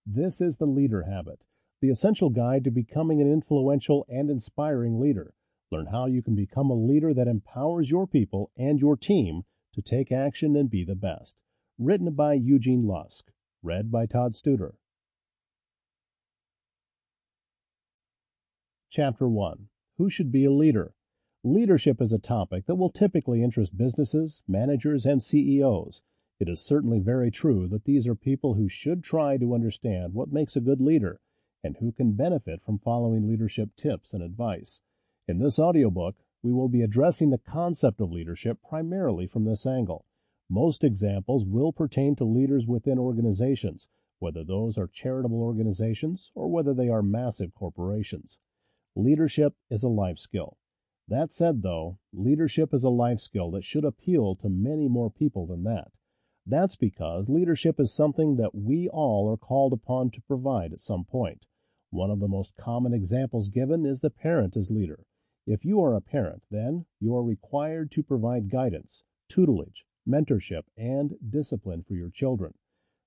This is the Leader Habit, the essential guide to becoming an influential and inspiring leader. Learn how you can become a leader that empowers your people and your team to take action and be the best. Written by Eugene Lusk. Read by Todd Studer. Chapter 1. Who should be a leader? Leadership is a topic that will typically interest businesses, managers, and CEOs. It is certainly very true that these are people who should try to understand what makes a good leader and who can benefit from following leadership tips and advice. In this audiobook, we will be addressing the concept of leadership primarily from this angle. Most examples will pertain to leaders within organizations, whether those are charitable organizations or whether they are massive corporations. Leadership is a life skill. That said, though, leadership is a life skill that should appeal to many more people than that. That's because leadership is something that we all are called upon to provide at some point. One of the most common examples given is the parent as leader. If you are a parent, then you are required to provide guidance, tutelage, mentorship, and discipline for your children.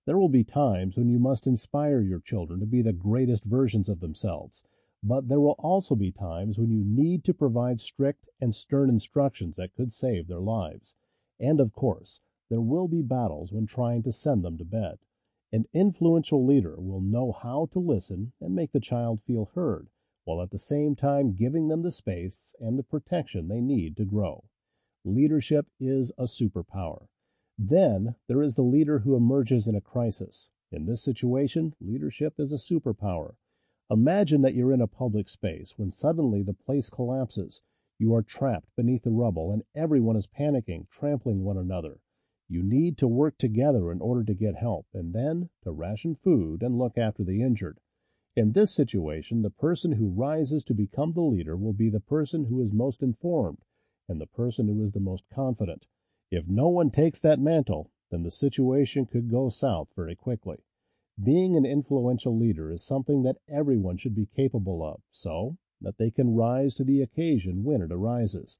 There will be times when you must inspire your children to be the greatest versions of themselves, but there will also be times when you need to provide strict and stern instructions that could save their lives. And of course, there will be battles when trying to send them to bed. An influential leader will know how to listen and make the child feel heard, while at the same time giving them the space and the protection they need to grow. Leadership is a superpower. Then there is the leader who emerges in a crisis. In this situation, leadership is a superpower. Imagine that you're in a public space when suddenly the place collapses. You are trapped beneath the rubble and everyone is panicking, trampling one another. You need to work together in order to get help and then to ration food and look after the injured. In this situation, the person who rises to become the leader will be the person who is most informed and the person who is the most confident. If no one takes that mantle, then the situation could go south very quickly. Being an influential leader is something that everyone should be capable of, so that they can rise to the occasion when it arises.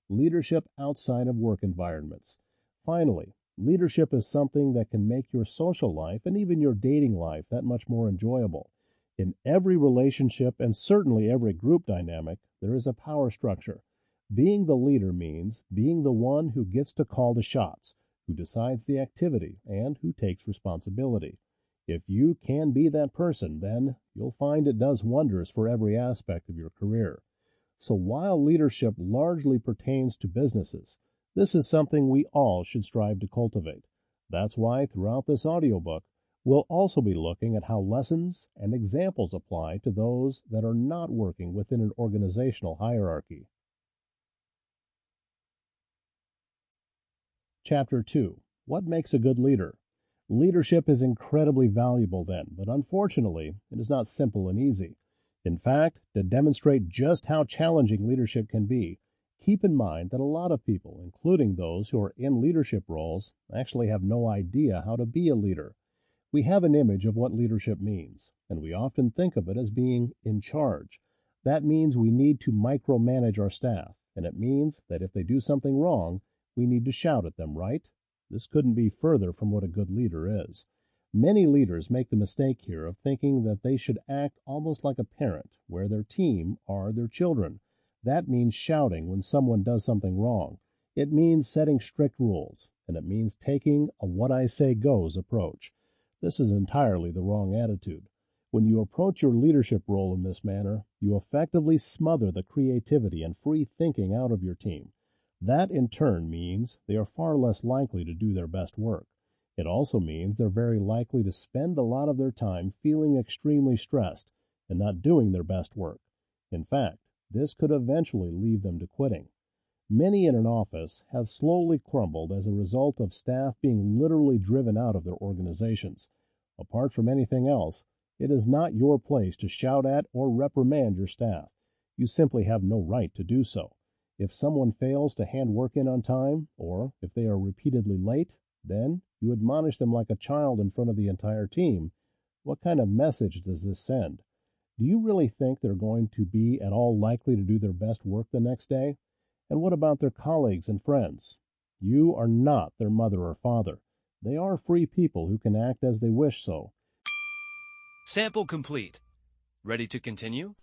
Leadership outside of work environments. Finally, leadership is something that can make your social life and even your dating life that much more enjoyable. In every relationship and certainly every group dynamic, there is a power structure. Being the leader means being the one who gets to call the shots, who decides the activity, and who takes responsibility. If you can be that person, then you'll find it does wonders for every aspect of your career. So while leadership largely pertains to businesses, this is something we all should strive to cultivate. That's why throughout this audiobook, we'll also be looking at how lessons and examples apply to those that are not working within an organizational hierarchy. Chapter 2. What makes a good leader? Leadership is incredibly valuable then, but unfortunately, it is not simple and easy. In fact, to demonstrate just how challenging leadership can be, keep in mind that a lot of people, including those who are in leadership roles, actually have no idea how to be a leader. We have an image of what leadership means, and we often think of it as being in charge. That means we need to micromanage our staff, and it means that if they do something wrong, we need to shout at them, right? This couldn't be further from what a good leader is. Many leaders make the mistake here of thinking that they should act almost like a parent, where their team are their children. That means shouting when someone does something wrong. It means setting strict rules, and it means taking a what I say goes approach. This is entirely the wrong attitude. When you approach your leadership role in this manner, you effectively smother the creativity and free thinking out of your team. That in turn means they are far less likely to do their best work. It also means they're very likely to spend a lot of their time feeling extremely stressed and not doing their best work. In fact, this could eventually lead them to quitting. Many in an office have slowly crumbled as a result of staff being literally driven out of their organizations. Apart from anything else, it is not your place to shout at or reprimand your staff. You simply have no right to do so. If someone fails to hand work in on time, or if they are repeatedly late, then you admonish them like a child in front of the entire team. What kind of message does this send? Do you really think they're going to be at all likely to do their best work the next day? And what about their colleagues and friends? You are not their mother or father. They are free people who can act as they wish so. Sample complete. Ready to continue?